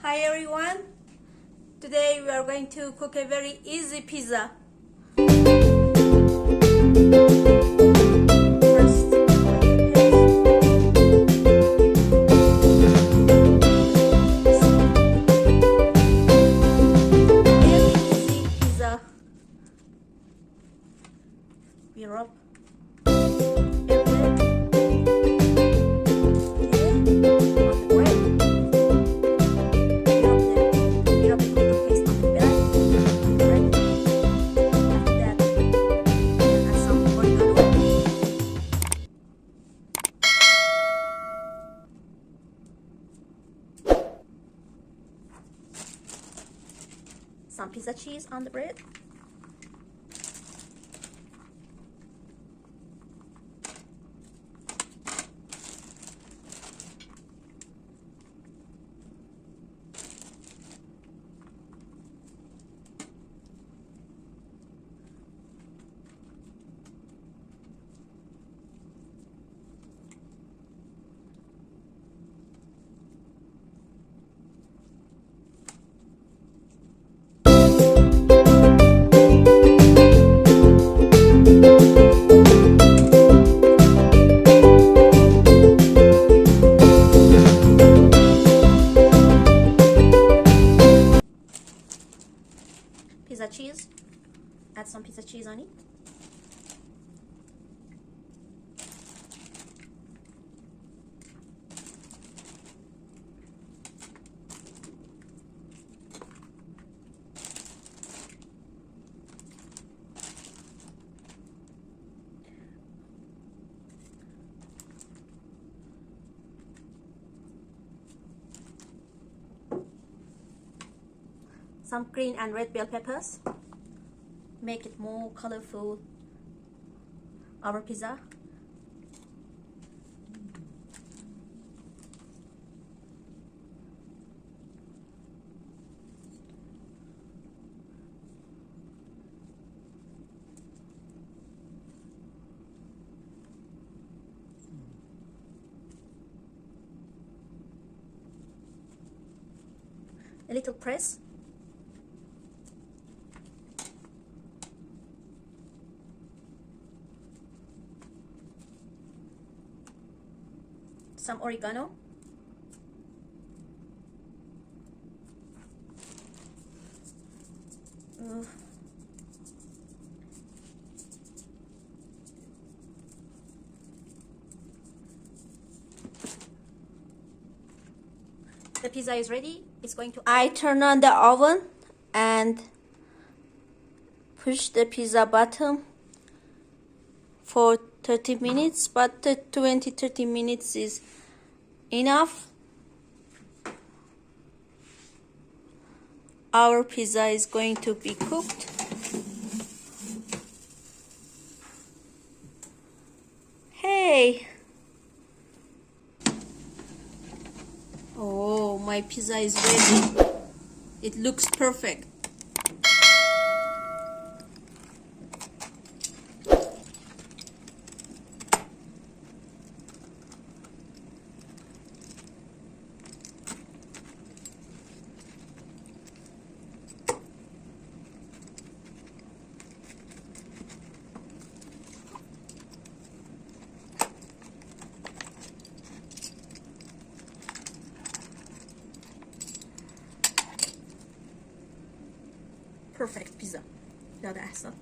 Hi everyone, today we are going to cook a very easy pizza. We rub some pizza cheese on the bread. Pizza cheese. Add some pizza cheese on it. Some green and red bell peppers. Make it more colorful, our pizza. A little press. Some oregano. The pizza is ready. It's going to... I turn on the oven and push the pizza button for 30 minutes, but 20-30 minutes is enough. Our pizza is going to be cooked. Hey! Oh, my pizza is ready. It looks perfect. Perfect pizza. لا ده أحسن.